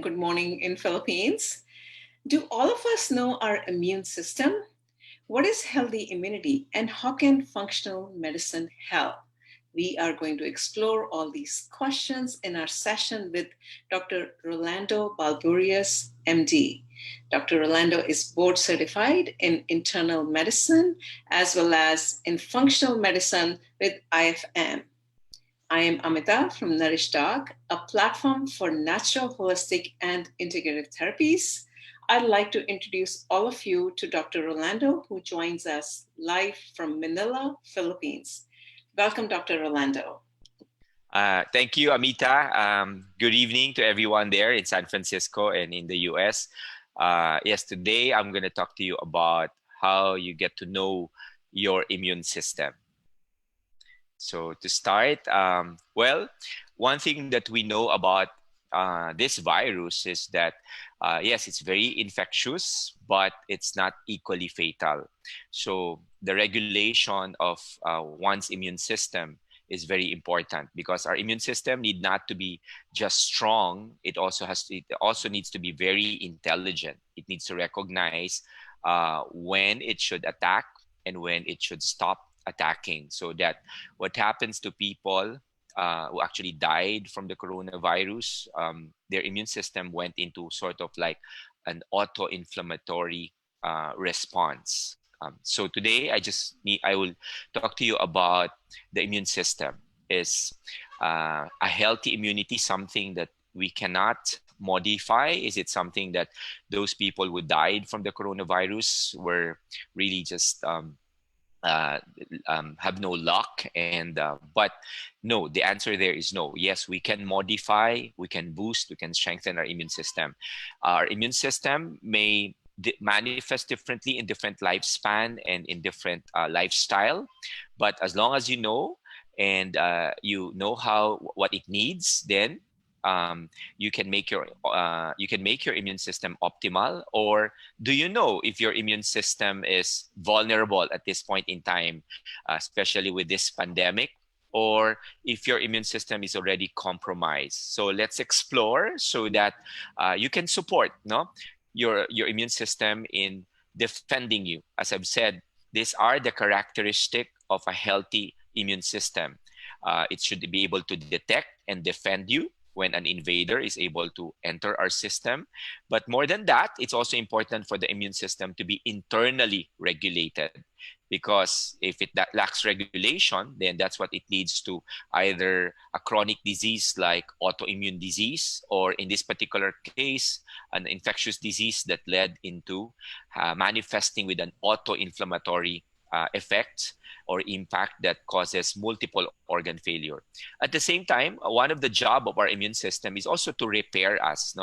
good morning in Philippines. Do all of us know our immune system? What is healthy immunity and how can functional medicine help? We are going to explore all these questions in our session with Dr. Rolando Balburias MD. Dr. Rolando is board certified in internal medicine as well as in functional medicine with IFM. I am Amita from Nourish Doc, a platform for natural, holistic, and integrative therapies. I'd like to introduce all of you to Dr. Rolando, who joins us live from Manila, Philippines. Welcome, Dr. Rolando. Thank you, Amita. Good evening to everyone there in San Francisco and in the US. Yes, today I'm going to talk to you about how you get to know your immune system. So to start, well, one thing that we know about this virus is that, yes, it's very infectious, but it's not equally fatal. So the regulation of one's immune system is very important because our immune system need not to be just strong. It also needs to be very intelligent. It needs to recognize when it should attack and when it should stop attacking, so that what happens to people who actually died from the coronavirus, their immune system went into sort of like an auto-inflammatory response. So today I will talk to you about the immune system. Is a healthy immunity something that we cannot modify? Is it something that those people who died from the coronavirus were really just have no luck? And but no, the answer there is no. Yes, we can modify, we can boost, we can strengthen our immune system. Our immune system may manifest differently in different lifespan and in different lifestyle, but as long as you know and you know what it needs, then you can make your immune system optimal. Or do you know if your immune system is vulnerable at this point in time, especially with this pandemic, or if your immune system is already compromised? So let's explore so that you can support your immune system in defending you. As I've said, these are the characteristic of a healthy immune system. It should be able to detect and defend you when an invader is able to enter our system. But more than that, it's also important for the immune system to be internally regulated, because if it lacks regulation, then that's what it leads to, either a chronic disease like autoimmune disease, or in this particular case, an infectious disease that led into manifesting with an auto-inflammatory effect or impact that causes multiple organ failure. At the same time, one of the job of our immune system is also to repair us.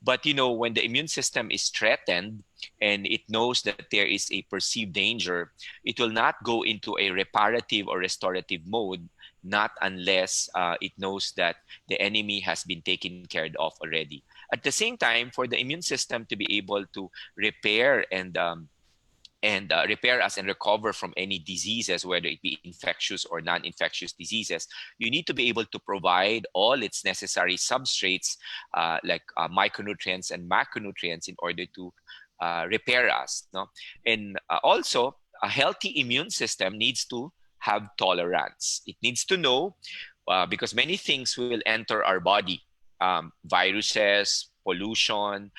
But when the immune system is threatened and it knows that there is a perceived danger, it will not go into a reparative or restorative mode, not unless it knows that the enemy has been taken care of already. At the same time, for the immune system to be able to repair and repair us and recover from any diseases, whether it be infectious or non-infectious diseases, you need to be able to provide all its necessary substrates like micronutrients and macronutrients in order to repair us. And also, a healthy immune system needs to have tolerance. It needs to know, because many things will enter our body, viruses, pollution,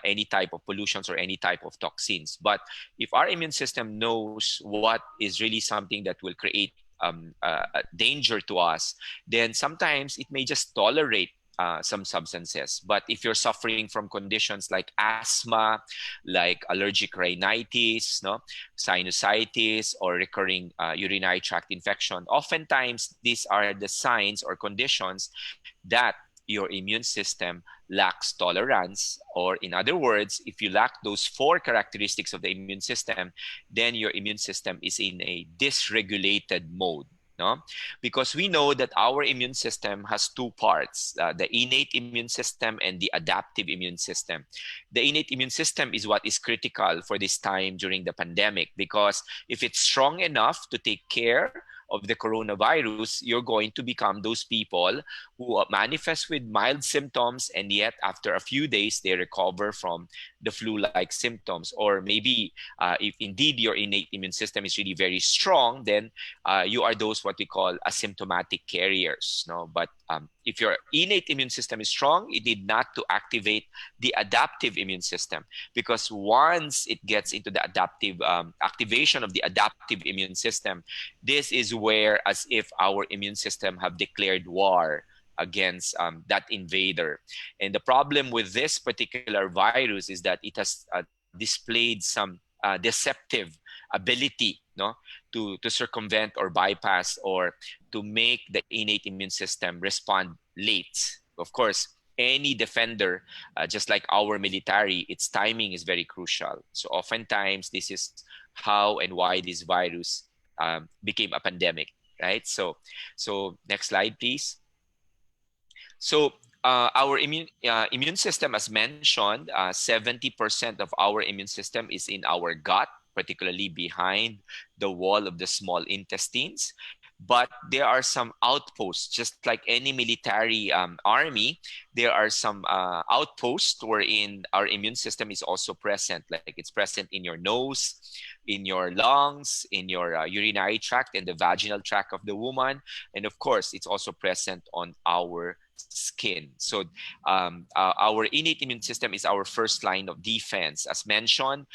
any type of pollutions or any type of toxins. But if our immune system knows what is really something that will create a danger to us, then sometimes it may just tolerate some substances. But if you're suffering from conditions like asthma, like allergic rhinitis, sinusitis, or recurring urinary tract infection, oftentimes these are the signs or conditions that your immune system lacks tolerance. Or in other words, if you lack those 4 characteristics of the immune system, then your immune system is in a dysregulated mode. Because we know that our immune system has 2 parts, the innate immune system and the adaptive immune system. The innate immune system is what is critical for this time during the pandemic, because if it's strong enough to take care of the coronavirus, you're going to become those people who manifest with mild symptoms, and yet after a few days they recover from the flu-like symptoms. Or maybe if indeed your innate immune system is really very strong, then you are those what we call asymptomatic carriers. No, but if your innate immune system is strong, it need not to activate the adaptive immune system, because once it gets into the adaptive activation of the adaptive immune system, this is where, as if our immune system have declared war against that invader. And the problem with this particular virus is that it has displayed some deceptive ability, no, to circumvent or bypass or to make the innate immune system respond late. Of course, any defender, just like our military, its timing is very crucial. So oftentimes, this is how and why this virus became a pandemic, right? So next slide, please. So our immune system, as mentioned, 70% of our immune system is in our gut, particularly behind the wall of the small intestines. But there are some outposts, just like any military army. There are some outposts wherein our immune system is also present. Like it's present in your nose, in your lungs, in your urinary tract, and the vaginal tract of the woman. And of course, it's also present on our skin. So our innate immune system is our first line of defense. As mentioned,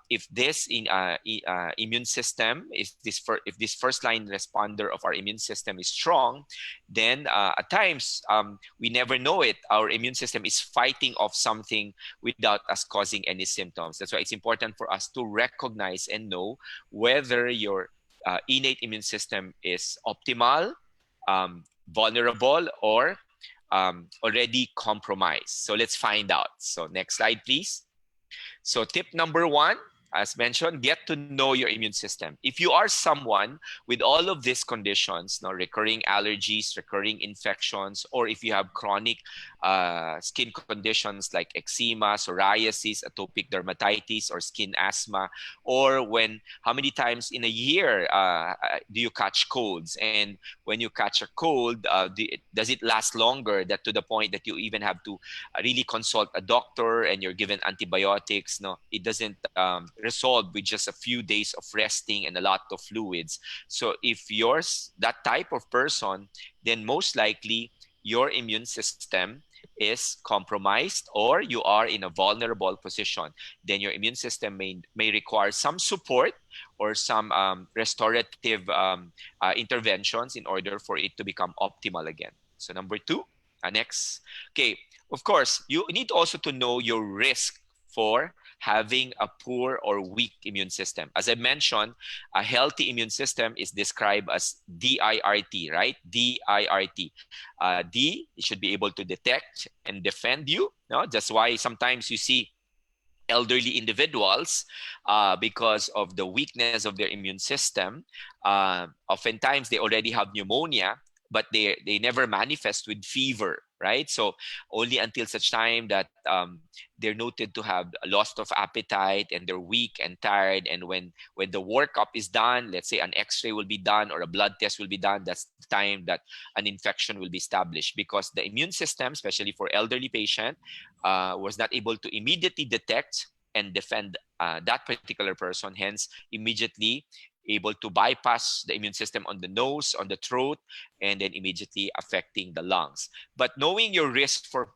if this immune system, if this first line responder of our immune system is strong, then at times we never know it. Our immune system is fighting off something without us causing any symptoms. That's why it's important for us to recognize and know whether your innate immune system is optimal, vulnerable, or already compromised. So let's find out. So next slide, please. So tip number one, as mentioned, get to know your immune system. If you are someone with all of these conditions, now recurring allergies, recurring infections, or if you have chronic skin conditions like eczema, psoriasis, atopic dermatitis, or skin asthma, or how many times in a year do you catch colds? And when you catch a cold, does it last longer that to the point that you even have to really consult a doctor and you're given antibiotics? No, it doesn't resolve with just a few days of resting and a lot of fluids. So if you're that type of person, then most likely your immune system is compromised or you are in a vulnerable position. Then your immune system may require some support or some restorative interventions in order for it to become optimal again. So number two, next. Okay, of course, you need also to know your risk for having a poor or weak immune system. As I mentioned, a healthy immune system is described as DIRT, right? DIRT. D, it should be able to detect and defend you. No? That's why sometimes you see elderly individuals, because of the weakness of their immune system, oftentimes they already have pneumonia, but they never manifest with fever, right? So only until such time that they're noted to have a loss of appetite and they're weak and tired. And when the workup is done, let's say an X-ray will be done or a blood test will be done, that's the time that an infection will be established, because the immune system, especially for elderly patient, was not able to immediately detect and defend that particular person, hence immediately able to bypass the immune system on the nose, on the throat, and then immediately affecting the lungs. But knowing your risk for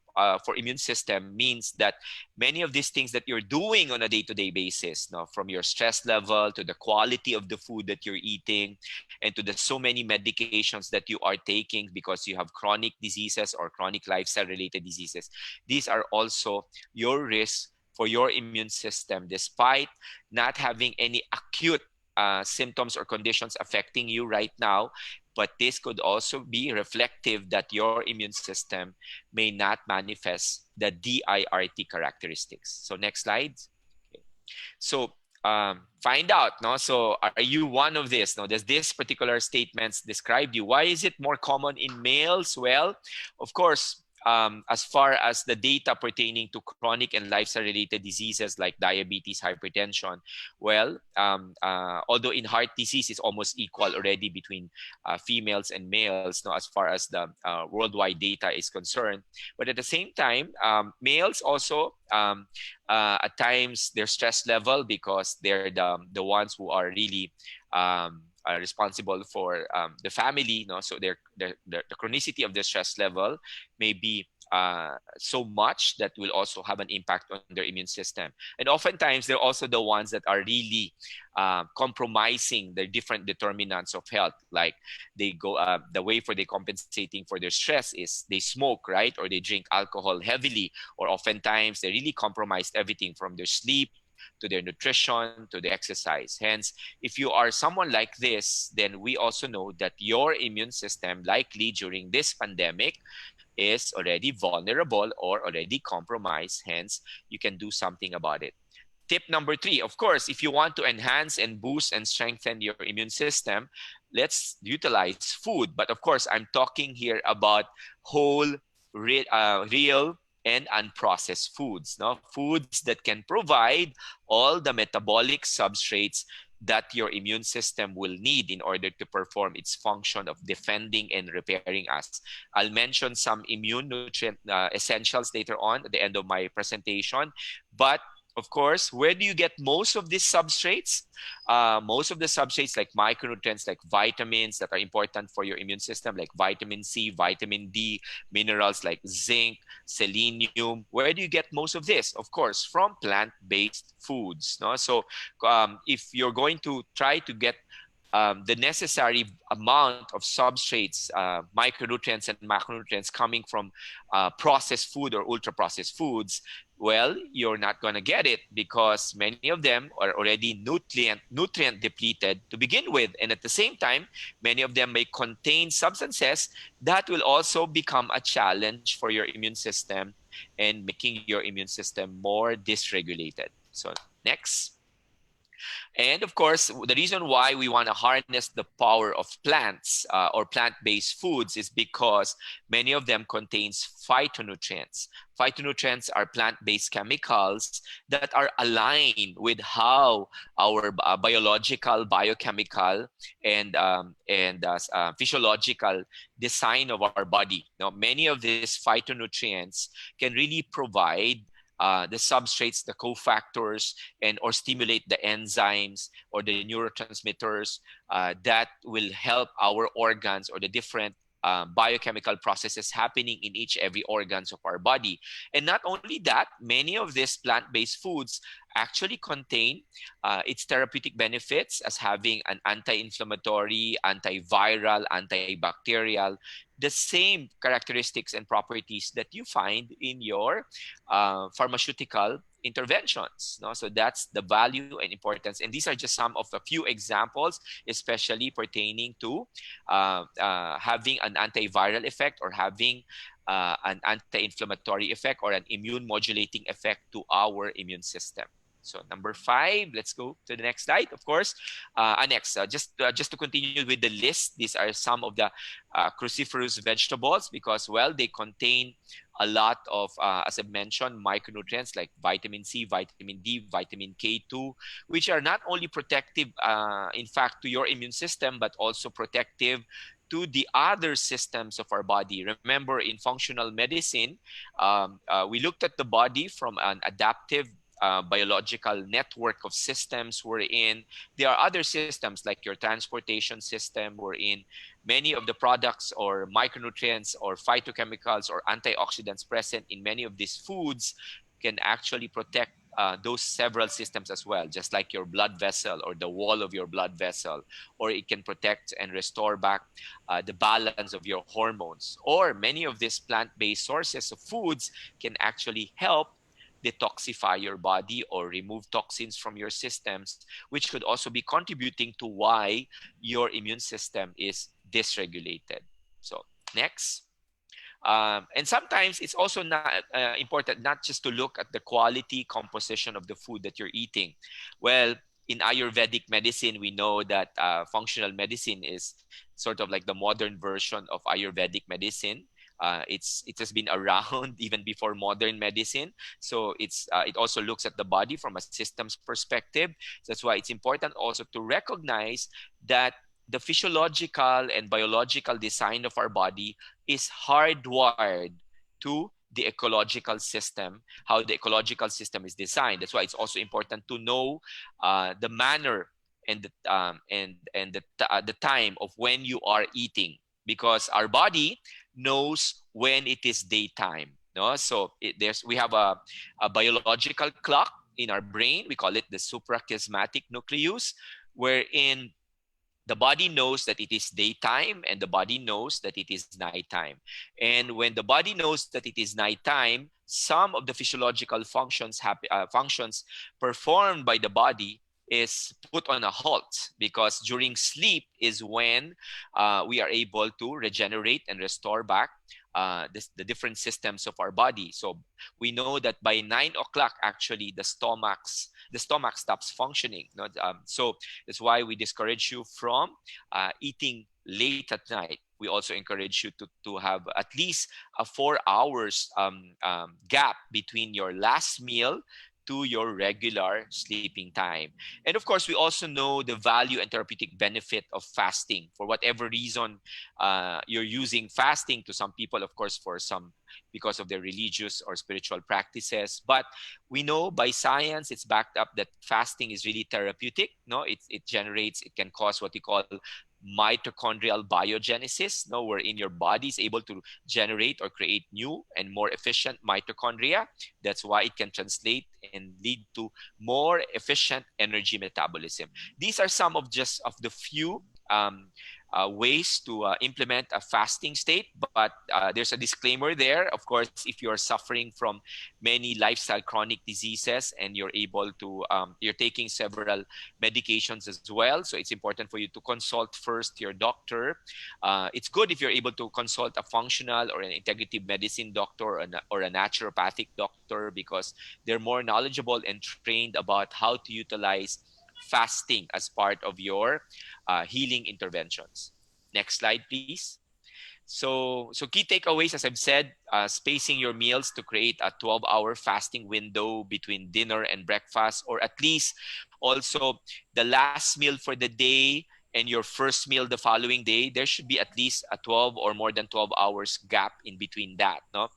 immune system means that many of these things that you're doing on a day-to-day basis, now, from your stress level to the quality of the food that you're eating, and to the so many medications that you are taking because you have chronic diseases or chronic lifestyle-related diseases, these are also your risk for your immune system, despite not having any acute symptoms or conditions affecting you right now. But this could also be reflective that your immune system may not manifest the DIRT characteristics. So next slide. Okay. So find out, no? So are you one of this? No? Does this particular statements describe you? Why is it more common in males? Well, of course, as far as the data pertaining to chronic and lifestyle-related diseases like diabetes, hypertension, well, although in heart disease it's almost equal already between females and males, no, as far as the worldwide data is concerned. But at the same time, males also at times their stress level, because they're the ones who are really are responsible for the family, no? So the chronicity of the stress level may be so much that will also have an impact on their immune system. And oftentimes, they're also the ones that are really compromising the different determinants of health. Like they go, the way for they compensating for their stress is they smoke, right? Or they drink alcohol heavily, or oftentimes they really compromise everything from their sleep to their nutrition, to the exercise. Hence, if you are someone like this, then we also know that your immune system likely during this pandemic is already vulnerable or already compromised. Hence, you can do something about it. Tip number 3, of course, if you want to enhance and boost and strengthen your immune system, let's utilize food. But of course, I'm talking here about whole, real, and unprocessed foods. No? Foods that can provide all the metabolic substrates that your immune system will need in order to perform its function of defending and repairing us. I'll mention some immune nutrient essentials later on at the end of my presentation. But of course, where do you get most of these substrates? Most of the substrates like micronutrients, like vitamins that are important for your immune system, like vitamin C, vitamin D, minerals like zinc, selenium. Where do you get most of this? Of course, from plant-based foods. No? So if you're going to try to get the necessary amount of substrates, micronutrients and macronutrients coming from processed food or ultra-processed foods, well, you're not going to get it because many of them are already nutrient depleted to begin with. And at the same time, many of them may contain substances that will also become a challenge for your immune system and making your immune system more dysregulated. So next. And of course, the reason why we want to harness the power of plants or plant-based foods is because many of them contains phytonutrients. Phytonutrients are plant-based chemicals that are aligned with how our biological, biochemical, and physiological design of our body. Now, many of these phytonutrients can really provide the substrates, the cofactors, and or stimulate the enzymes or the neurotransmitters that will help our organs or the different biochemical processes happening in each every organs of our body. And not only that, many of these plant-based foods actually contain its therapeutic benefits as having an anti-inflammatory, antiviral, antibacterial, the same characteristics and properties that you find in your pharmaceutical interventions. No? So that's the value and importance. And these are just some of a few examples, especially pertaining to having an antiviral effect or having an anti-inflammatory effect or an immune modulating effect to our immune system. So number 5, let's go to the next slide. Of course, next, just to continue with the list, these are some of the cruciferous vegetables because, well, they contain a lot of, as I mentioned, micronutrients like vitamin C, vitamin D, vitamin K2, which are not only protective, in fact, to your immune system, but also protective to the other systems of our body. Remember, in functional medicine, we looked at the body from an adaptive biological network of systems wherein there are other systems like your transportation system wherein many of the products or micronutrients or phytochemicals or antioxidants present in many of these foods can actually protect those several systems as well, just like your blood vessel or the wall of your blood vessel, or it can protect and restore back the balance of your hormones. Or many of these plant-based sources of foods can actually help detoxify your body or remove toxins from your systems, which could also be contributing to why your immune system is dysregulated. So next. And sometimes it's also not important not just to look at the quality composition of the food that you're eating. Well, in Ayurvedic medicine, we know that functional medicine is sort of like the modern version of Ayurvedic medicine. It has been around even before modern medicine. So it also looks at the body from a systems perspective. That's why it's important also to recognize that the physiological and biological design of our body is hardwired to the ecological system, how the ecological system is designed. That's why it's also important to know the manner and the time of when you are eating, because our body knows when it is daytime. No, so we have a biological clock in our brain. We call it the suprachiasmatic nucleus, wherein the body knows that it is daytime and the body knows that it is nighttime. And when the body knows that it is nighttime, some of the physiological functions performed by the body is put on a halt, because during sleep is when we are able to regenerate and restore back the different systems of our body. So we know that by 9 o'clock, actually, the stomach stops functioning. So that's why we discourage you from eating late at night. We also encourage you to have at least a 4 hours gap between your last meal to your regular sleeping time. And of course, we also know the value and therapeutic benefit of fasting. For whatever reason you're using fasting, to some people, of course, for some because of their religious or spiritual practices. But we know by science, it's backed up that fasting is really therapeutic. No, it can cause what you call mitochondrial biogenesis, wherein your body is able to generate or create new and more efficient mitochondria. That's why it can translate and lead to more efficient energy metabolism. These are some of the few ways to implement a fasting state, but there's a disclaimer there. Of course, if you're suffering from many lifestyle chronic diseases and you're taking several medications as well, so it's important for you to consult first your doctor. It's good if you're able to consult a functional or an integrative medicine doctor or a naturopathic doctor, because they're more knowledgeable and trained about how to utilize fasting as part of your healing interventions. Next slide, please. So key takeaways, as I've said, spacing your meals to create a 12-hour fasting window between dinner and breakfast, or at least also the last meal for the day and your first meal the following day. There should be at least a 12 or more than 12 hours gap in between that. No,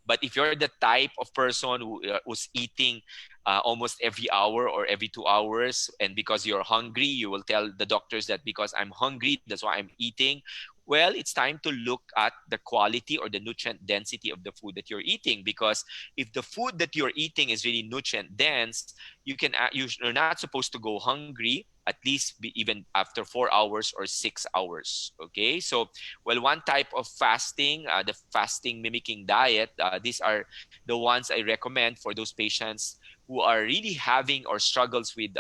but if you're the type of person who's eating almost every hour or every 2 hours, and because you're hungry, you will tell the doctors that because I'm hungry, that's why I'm eating. Well, it's time to look at the quality or the nutrient density of the food that you're eating, because if the food that you're eating is really nutrient dense, you're not supposed to go hungry at least even after 4 hours or 6 hours. Okay, so well, one type of fasting, the fasting mimicking diet, these are the ones I recommend for those patients who are really having or struggles with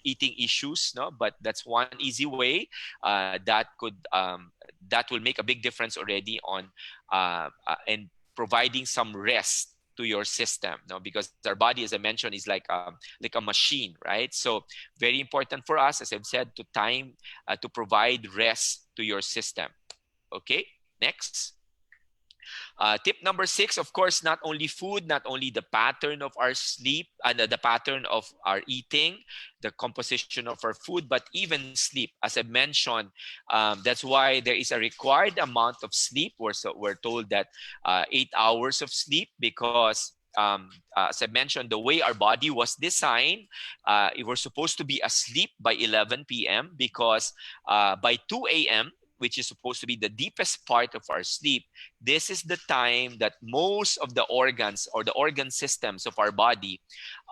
eating issues. No, but that's one easy way that will make a big difference already on and providing some rest to your system. No, because our body, as I mentioned, is like a machine, right? So very important for us, as I've said, to provide rest to your system. Okay, next. Tip number 6, of course, not only food, not only the pattern of our sleep and the pattern of our eating, the composition of our food, but even sleep. As I mentioned, that's why there is a required amount of sleep. We're told that 8 hours of sleep, because as I mentioned, the way our body was designed, we're supposed to be asleep by 11 p.m. because by 2 a.m., which is supposed to be the deepest part of our sleep, this is the time that most of the organs or the organ systems of our body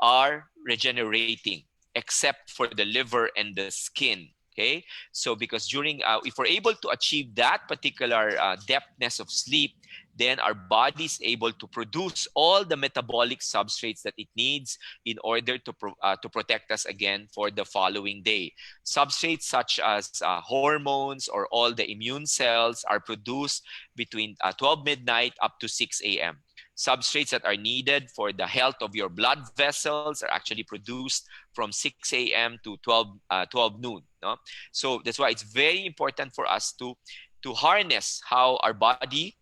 are regenerating, except for the liver and the skin. Okay, so because if we're able to achieve that particular depthness of sleep, then our body is able to produce all the metabolic substrates that it needs in order to protect us again for the following day. Substrates such as hormones or all the immune cells are produced between 12 midnight up to 6 a.m. Substrates that are needed for the health of your blood vessels are actually produced from 6 a.m. to 12 noon. No? So that's why it's very important for us to harness how our body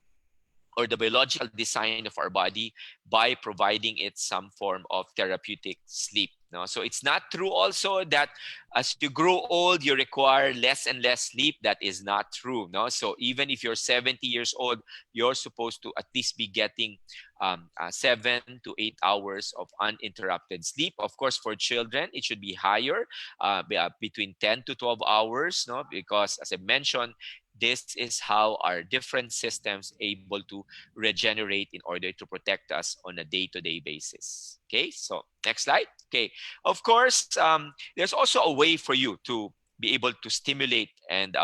or the biological design of our body by providing it some form of therapeutic sleep. No? So it's not true also that as you grow old, you require less and less sleep. That is not true. No? So even if you're 70 years old, you're supposed to at least be getting 7 to 8 hours of uninterrupted sleep. Of course, for children, it should be higher, between 10 to 12 hours, no? Because as I mentioned, this is how our different systems able to regenerate in order to protect us on a day-to-day basis. Okay, so next slide. Okay, of course, there's also a way for you to be able to stimulate and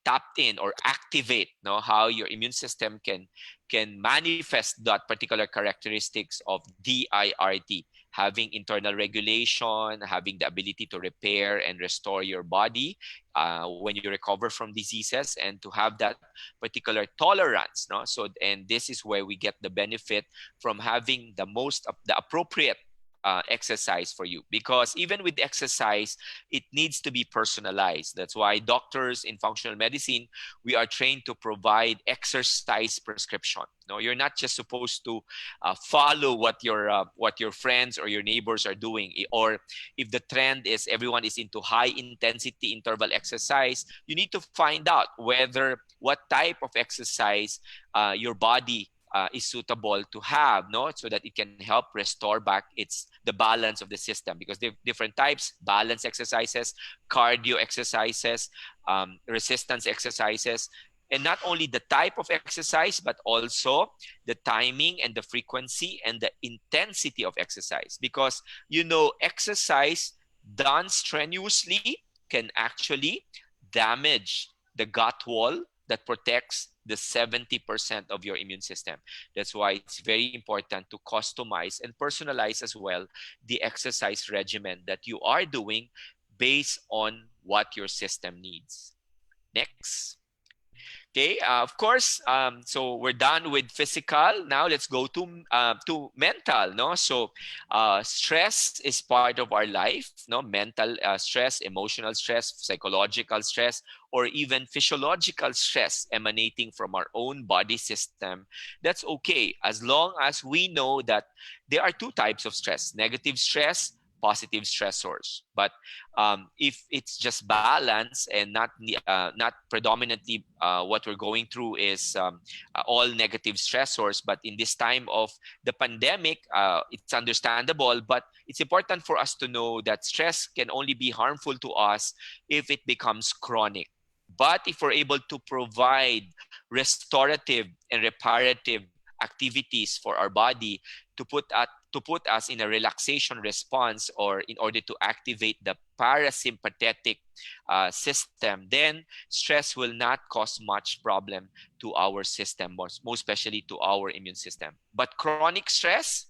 tap in or activate, no, how your immune system can manifest that particular characteristics of DIRT, having internal regulation, having the ability to repair and restore your body when you recover from diseases, and to have that particular tolerance. No? So, and this is where we get the benefit from having the appropriate exercise for you, because even with exercise, it needs to be personalized. That's why doctors in functional medicine, we are trained to provide exercise prescription. No, you're not just supposed to follow what your friends or your neighbors are doing, or if the trend is everyone is into high intensity interval exercise, you need to find out whether what type of exercise your body is suitable to have, no, so that it can help restore back the balance of the system, because there are different types: balance exercises, cardio exercises, resistance exercises. And not only the type of exercise, but also the timing and the frequency and the intensity of exercise. Because, exercise done strenuously can actually damage the gut wall that protects the 70% of your immune system. That's why it's very important to customize and personalize as well the exercise regimen that you are doing based on what your system needs. Next. Okay, of course. So we're done with physical. Now let's go to mental. No, so stress is part of our life. No, mental stress, emotional stress, psychological stress, or even physiological stress emanating from our own body system. That's okay as long as we know that there are two types of stress: negative stress, positive stressors. But if it's just balance and not predominantly what we're going through is all negative stressors, but in this time of the pandemic, it's understandable. But it's important for us to know that stress can only be harmful to us if it becomes chronic. But if we're able to provide restorative and reparative activities for our body to put us in a relaxation response, or in order to activate the parasympathetic system, then stress will not cause much problem to our system, most especially to our immune system. But chronic stress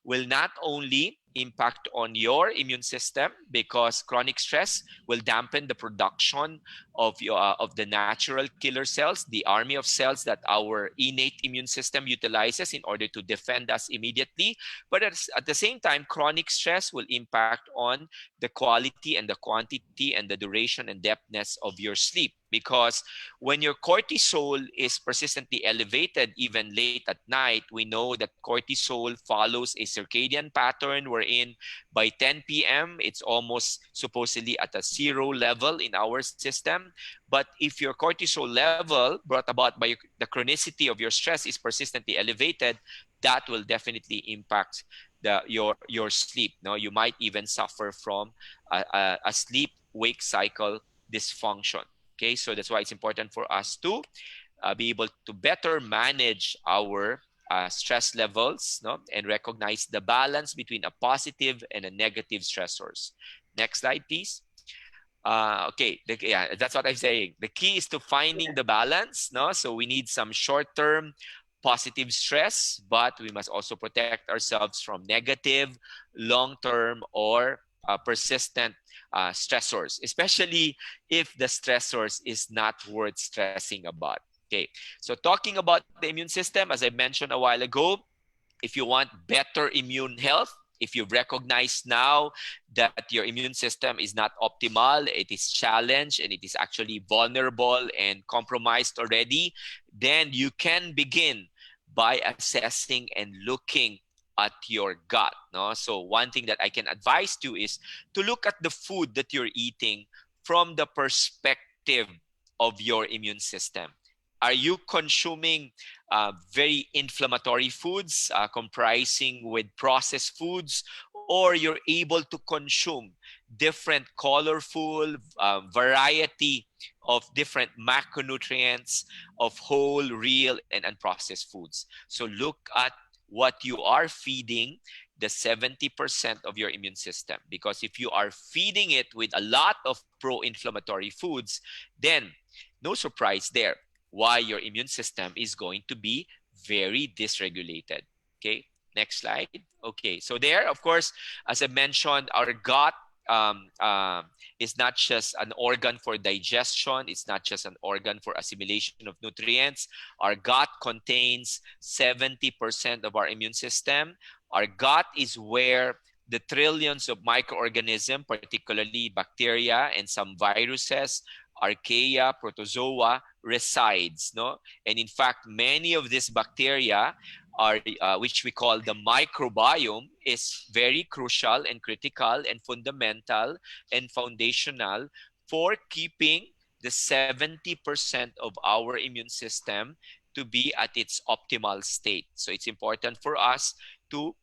will not only impact on your immune system, because chronic stress will dampen the production of the natural killer cells, the army of cells that our innate immune system utilizes in order to defend us immediately. But at the same time, chronic stress will impact on the quality and the quantity and the duration and depthness of your sleep. Because when your cortisol is persistently elevated, even late at night, we know that cortisol follows a circadian pattern wherein by 10 p.m., it's almost supposedly at a zero level in our system. But if your cortisol level brought about by the chronicity of your stress is persistently elevated, that will definitely impact your sleep. No, you might even suffer from a sleep-wake cycle dysfunction. Okay, so that's why it's important for us to be able to better manage our stress levels, no, and recognize the balance between a positive and a negative stressors. Next slide, please. Okay, yeah, that's what I'm saying. The key is to finding the balance. No, so we need some short-term positive stress, but we must also protect ourselves from negative, long-term, or persistent stressors, especially if the stressors is not worth stressing about. Okay, so talking about the immune system, as I mentioned a while ago, if you want better immune health, if you've recognized now that your immune system is not optimal, it is challenged, and it is actually vulnerable and compromised already, then you can begin by assessing and looking at your gut. No? So one thing that I can advise you is to look at the food that you're eating from the perspective of your immune system. Are you consuming very inflammatory foods comprising with processed foods, or you're able to consume different colorful variety of different macronutrients of whole, real, and unprocessed foods? So look at what you are feeding the 70% of your immune system. Because if you are feeding it with a lot of pro-inflammatory foods, then no surprise there why your immune system is going to be very dysregulated. Okay, next slide. Okay, so there, of course, as I mentioned, our gut um, um, is not just an organ for digestion. It's not just an organ for assimilation of nutrients. Our gut contains 70% of our immune system. Our gut is where the trillions of microorganisms, particularly bacteria and some viruses, archaea, protozoa, resides. No? And in fact, many of these bacteria are, which we call the microbiome, is very crucial and critical and fundamental and foundational for keeping the 70% of our immune system to be at its optimal state. So it's important for us to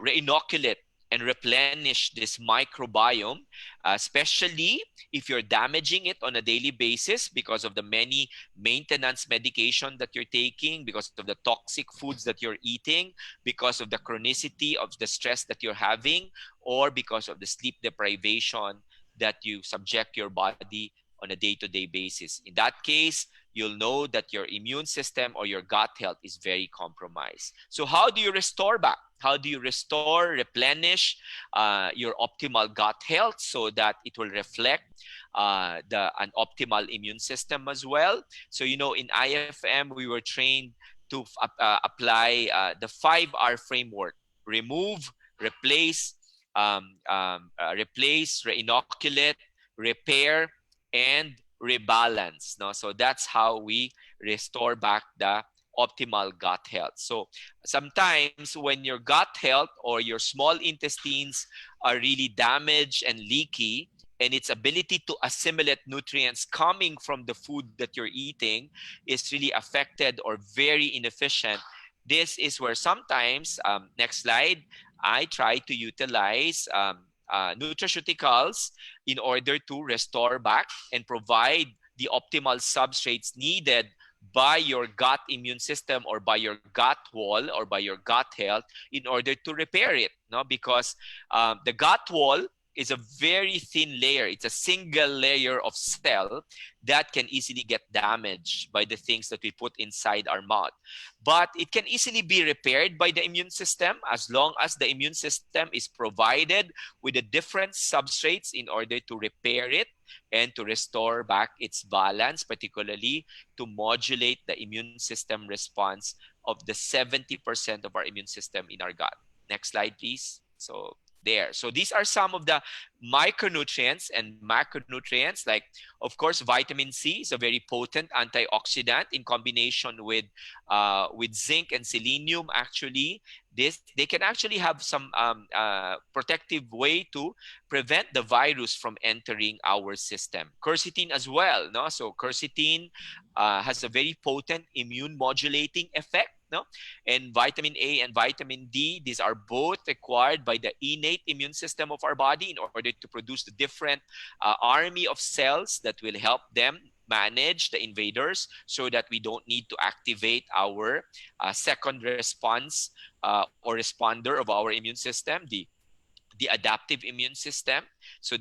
re-inoculate and replenish this microbiome, especially if you're damaging it on a daily basis because of the many maintenance medication that you're taking, because of the toxic foods that you're eating, because of the chronicity of the stress that you're having, or because of the sleep deprivation that you subject your body on a day-to-day basis. In that case, you'll know that your immune system or your gut health is very compromised. So how do you restore back? How do you restore, replenish your optimal gut health so that it will reflect an optimal immune system as well? So, you know, in IFM, we were trained to apply the 5R framework: remove, replace, re-inoculate, repair, and rebalance. No? So that's how we restore back the optimal gut health. So sometimes when your gut health or your small intestines are really damaged and leaky, and its ability to assimilate nutrients coming from the food that you're eating is really affected or very inefficient, this is where sometimes, next slide, I try to utilize nutraceuticals in order to restore back and provide the optimal substrates needed by your gut immune system or by your gut wall or by your gut health in order to repair it. No? Because the gut wall is a very thin layer. It's a single layer of cell that can easily get damaged by the things that we put inside our mouth. But it can easily be repaired by the immune system as long as the immune system is provided with the different substrates in order to repair it and to restore back its balance, particularly to modulate the immune system response of the 70% of our immune system in our gut. Next slide, please. So there. So these are some of the micronutrients and macronutrients. Like, of course, vitamin C is a very potent antioxidant in combination with zinc and selenium. Actually, they can actually have some protective way to prevent the virus from entering our system. Quercetin as well. No? So quercetin has a very potent immune modulating effect. No? And vitamin A and vitamin D, these are both required by the innate immune system of our body in order to produce the different army of cells that will help them manage the invaders so that we don't need to activate our second response or responder of our immune system, the adaptive immune system. So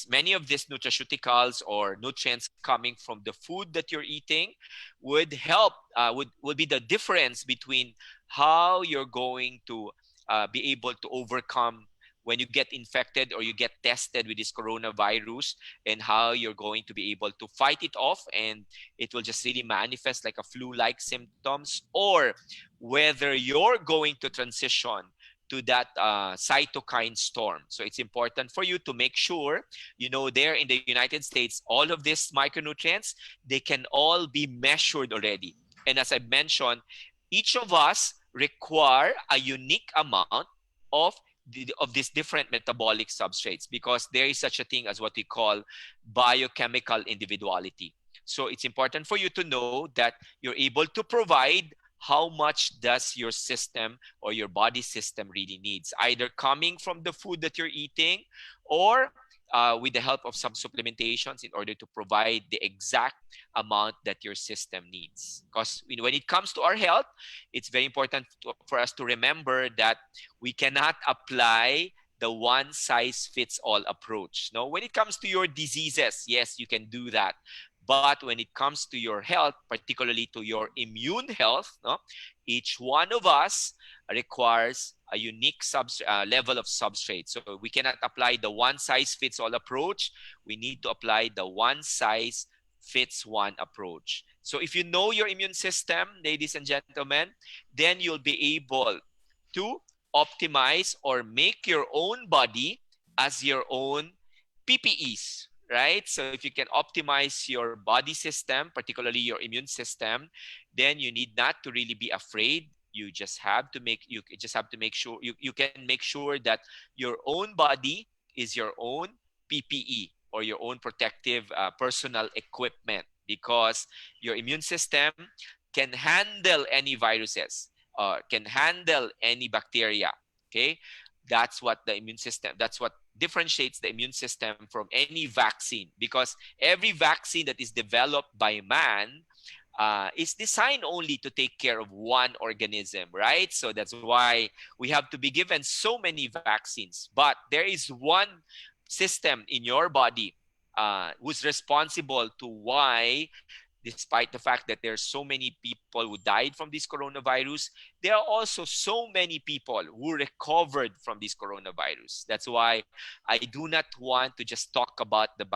many of these nutraceuticals or nutrients coming from the food that you're eating would help, would be the difference between how you're going to be able to overcome when you get infected or you get tested with this coronavirus, and how you're going to be able to fight it off and it will just really manifest like a flu-like symptoms, or whether you're going to transition to that cytokine storm. So it's important for you to make sure, you know, there in the United States, all of these micronutrients, they can all be measured already. And as I mentioned, each of us require a unique amount of of these different metabolic substrates, because there is such a thing as what we call biochemical individuality. So it's important for you to know that you're able to provide how much does your system or your body system really needs, either coming from the food that you're eating, or with the help of some supplementations in order to provide the exact amount that your system needs. Because when it comes to our health, it's very important for us to remember that we cannot apply the one size fits all approach. No, when it comes to your diseases, yes, you can do that. But when it comes to your health, particularly to your immune health, no, each one of us requires a unique level of substrate. So we cannot apply the one size fits all approach. We need to apply the one size fits one approach. So if you know your immune system, ladies and gentlemen, then you'll be able to optimize or make your own body as your own PPEs, right? So if you can optimize your body system, particularly your immune system, then you need not to really be afraid. You just have to make sure you can make sure that your own body is your own PPE, or your own protective personal equipment, because your immune system can handle any viruses, can handle any bacteria. Okay, that's what differentiates the immune system from any vaccine, because every vaccine that is developed by man is designed only to take care of one organism, right? So that's why we have to be given so many vaccines. But there is one system in your body who's responsible to why, despite the fact that there are so many people who died from this coronavirus, there are also so many people who recovered from this coronavirus. That's why I do not want to just talk about the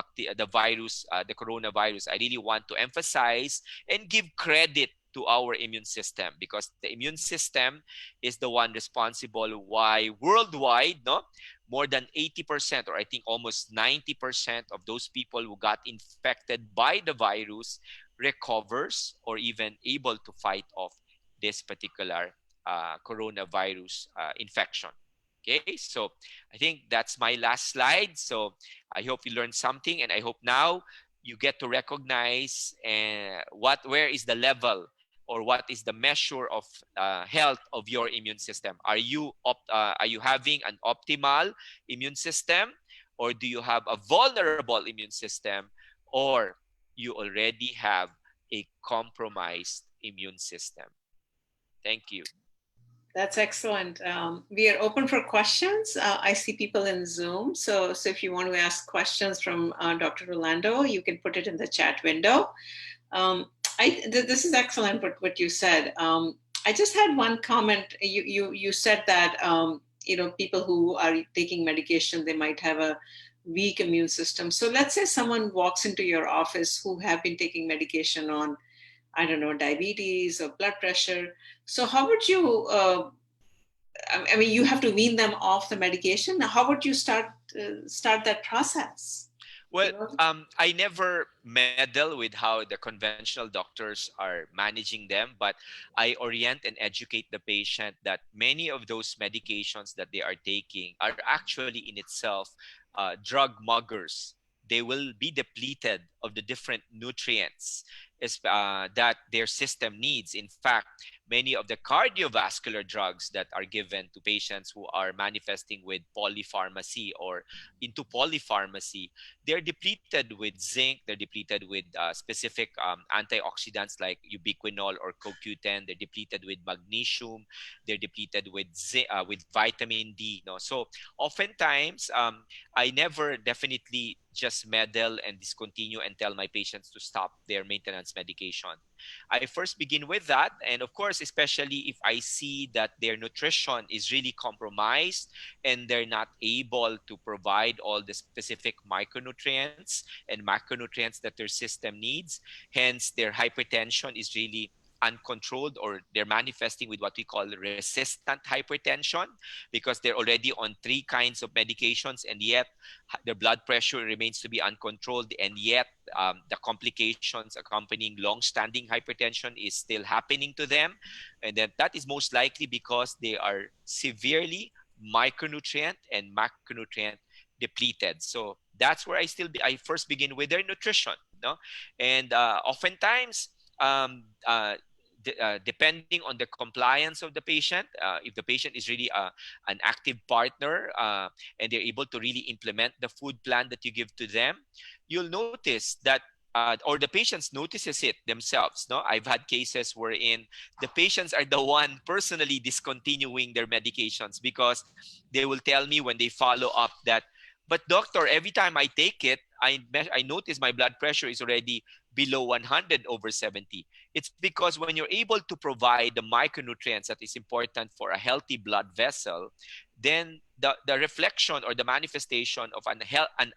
virus, the coronavirus. I really want to emphasize and give credit to our immune system, because the immune system is the one responsible why worldwide, no, more than 80%, or I think almost 90% of those people who got infected by the virus recovers or even able to fight off this particular coronavirus infection. Okay, so I think that's my last slide. So I hope you learned something, and I hope now you get to recognize where is the level, or what is the measure of health of your immune system. Are you having an optimal immune system, or do you have a vulnerable immune system, or you already have a compromised immune system? Thank you. That's excellent. We are open for questions. I see people in Zoom. So if you want to ask questions from Dr. Rolando, you can put it in the chat window. This is excellent what you said. I just had one comment. You said that people who are taking medication, they might have a weak immune system. So let's say someone walks into your office who have been taking medication on, I don't know, diabetes or blood pressure. So how would you? I mean, you have to wean them off the medication. How would you start that process? Well, I never meddle with how the conventional doctors are managing them, but I orient and educate the patient that many of those medications that they are taking are actually in itself drug muggers. They will be depleted of the different nutrients that their system needs. In fact, many of the cardiovascular drugs that are given to patients who are manifesting with polypharmacy or into polypharmacy, they're depleted with zinc, they're depleted with specific antioxidants like ubiquinol or CoQ10, they're depleted with magnesium, they're depleted with vitamin D. No? So oftentimes, I never definitely just meddle and discontinue and tell my patients to stop their maintenance medication. I first begin with that. And of course, especially if I see that their nutrition is really compromised and they're not able to provide all the specific micronutrients and macronutrients that their system needs, hence their hypertension is really uncontrolled, or they're manifesting with what we call resistant hypertension, because they're already on 3 kinds of medications, and yet their blood pressure remains to be uncontrolled, and yet the complications accompanying long-standing hypertension is still happening to them. And then that is most likely because they are severely micronutrient and macronutrient depleted. So that's where I first begin with their nutrition, no? And oftentimes, depending on the compliance of the patient, if the patient is really an active partner, and they're able to really implement the food plan that you give to them, you'll notice that, or the patients notices it themselves. No, I've had cases wherein the patients are the one personally discontinuing their medications, because they will tell me when they follow up that, but doctor, every time I take it, I notice my blood pressure is already below 100 over 70. It's because when you're able to provide the micronutrients that is important for a healthy blood vessel, then the reflection or the manifestation of an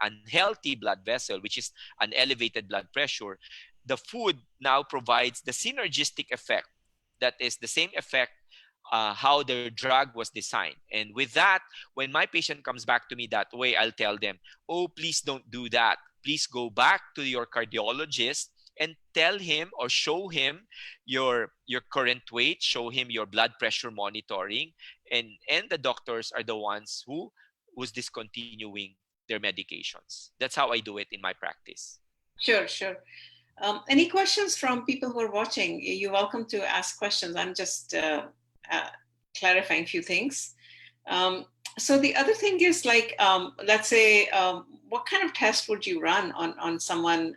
unhealthy blood vessel, which is an elevated blood pressure, the food now provides the synergistic effect, that is the same effect how their drug was designed. And with that, when my patient comes back to me that way, I'll tell them, oh, please don't do that. Please go back to your cardiologist and tell him or show him your current weight, show him your blood pressure monitoring, and the doctors are the ones who's discontinuing their medications. That's how I do it in my practice. Sure, sure. Any questions from people who are watching? You're welcome to ask questions. I'm just uh, clarifying a few things. So the other thing is, like, let's say, what kind of test would you run on someone?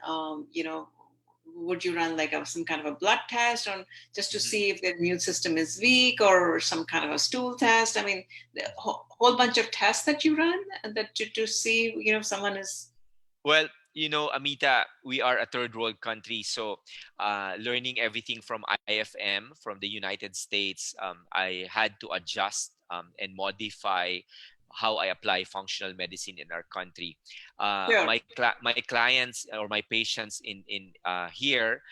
Would you run like some kind of a blood test on, just to Mhm. see if their immune system is weak, or some kind of a stool test? I mean, the whole bunch of tests that you run, and that to see, if someone is. Well, Amita, we are a third world country, so learning everything from IFM from the United States, I had to adjust and modify how I apply functional medicine in our country. Sure. My clients or my patients in here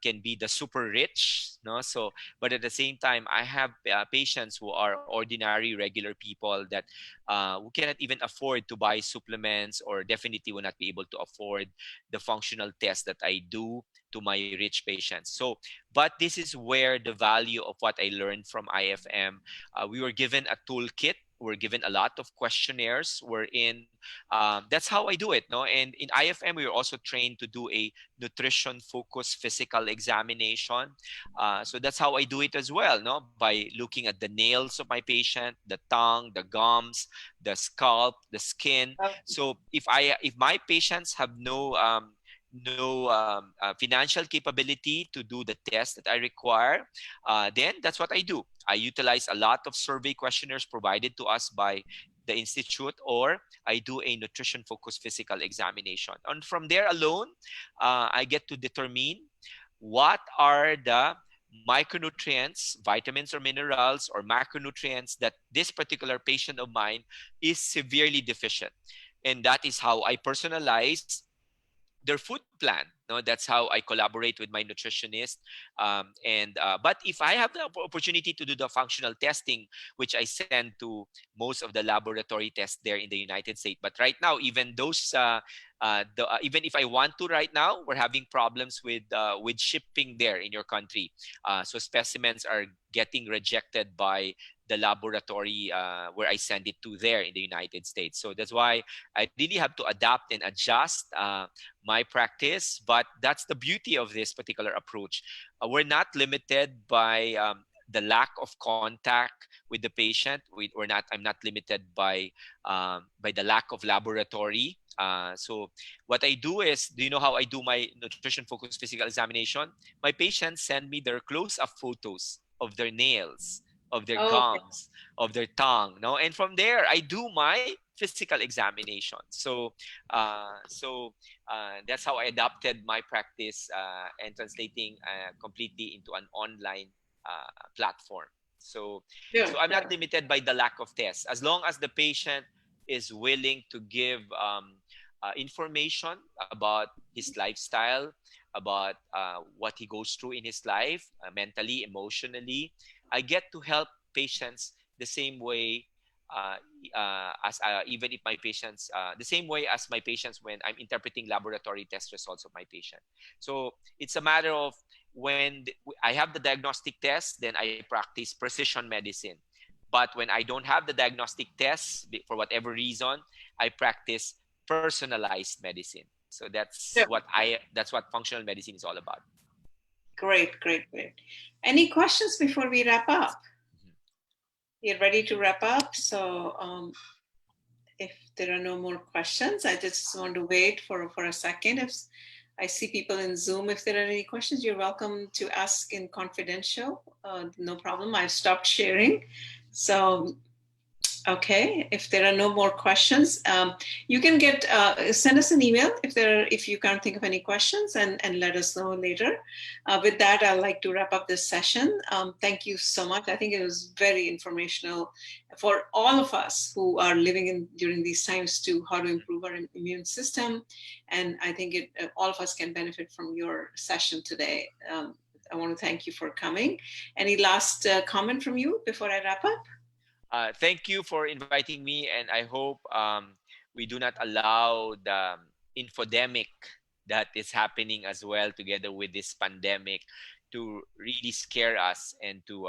can be the super rich, no? So, but at the same time, I have patients who are ordinary, regular people that who cannot even afford to buy supplements, or definitely will not be able to afford the functional test that I do to my rich patients. So, but this is where the value of what I learned from IFM. We were given a toolkit. We're given a lot of questionnaires. We're in. That's how I do it. No, and in IFM we were also trained to do a nutrition focused physical examination. So that's how I do it as well. No, by looking at the nails of my patient, the tongue, the gums, the scalp, the skin. So if my patients have no financial capability to do the test that I require, then that's what I do. I utilize a lot of survey questionnaires provided to us by the institute, or I do a nutrition focused physical examination. And from there alone, I get to determine what are the micronutrients, vitamins or minerals, or macronutrients that this particular patient of mine is severely deficient. And that is how I personalize their food plan. No, that's how I collaborate with my nutritionist. And but if I have the opportunity to do the functional testing, which I send to most of the laboratory tests there in the United States. But right now, even those even if I want to right now, we're having problems with shipping there in your country. So specimens are getting rejected by the laboratory where I send it to there in the United States. So that's why I really have to adapt and adjust my practice. But that's the beauty of this particular approach. We're not limited by the lack of contact with the patient. I'm not limited by the lack of laboratory. So what I do is, do you know how I do my nutrition focused physical examination? My patients send me their close-up photos of their nails, of their Oh, okay. gums, of their tongue. No, and from there I do my physical examination. That's how I adapted my practice and translating completely into an online platform. So Sure, I'm not sure. limited by the lack of tests, as long as the patient is willing to give information about his lifestyle, about what he goes through in his life, mentally, emotionally. I get to help patients the same way as even if my patients the same way as my patients when I'm interpreting laboratory test results of my patient. So it's a matter of when I have the diagnostic test, then I practice precision medicine. But when I don't have the diagnostic tests for whatever reason, I practice personalized medicine. So Sure. that's what functional medicine is all about. Great, great, great. Any questions before we wrap up? Mhm. You're ready to wrap up. So if there are no more questions, I just want to wait for a second. If I see people in Zoom, if there are any questions, you're welcome to ask in confidential. No problem. I've stopped sharing. So okay, if there are no more questions, you can send us an email if you can't think of any questions, and let us know later. With that, I'd like to wrap up this session. Thank you so much. I think it was very informational for all of us who are living during these times to how to improve our immune system, and I think all of us can benefit from your session today. I want to thank you for coming. Any last comment from you before I wrap up? Thank you for inviting me, and I hope we do not allow the infodemic that is happening as well together with this pandemic to really scare us and to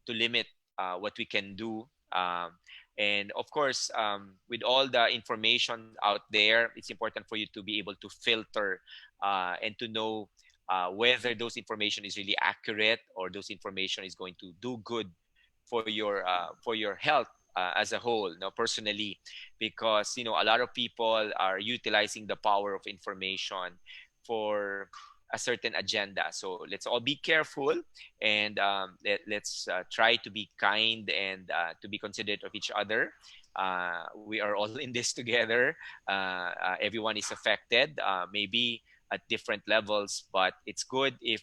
limit what we can do. And of course, with all the information out there, it's important for you to be able to filter and to know whether those information is really accurate or those information is going to do good for your health as a whole, personally, because a lot of people are utilizing the power of information for a certain agenda. So let's all be careful, and let's try to be kind and to be considerate of each other. We are all in this together. Everyone is affected, maybe at different levels, but it's good if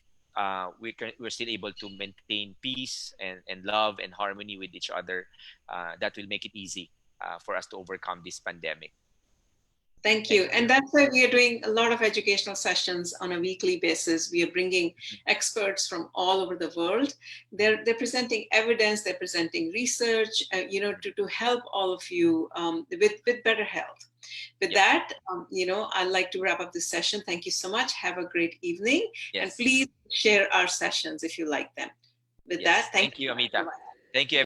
we're still able to maintain peace and love and harmony with each other. That will make it easy for us to overcome this pandemic. Thank Thank you. you. And that's why we are doing a lot of educational sessions on a weekly basis. We are bringing Mhm. experts from all over the world. They're presenting evidence, they're presenting research, to help all of you with better health. With Yep. that, I'd like to wrap up this session. Thank you so much. Have a great evening. And Yes. please share our sessions if you like them. With Yes. that, thank Thank you. you, Amita. Bye-bye. Thank you,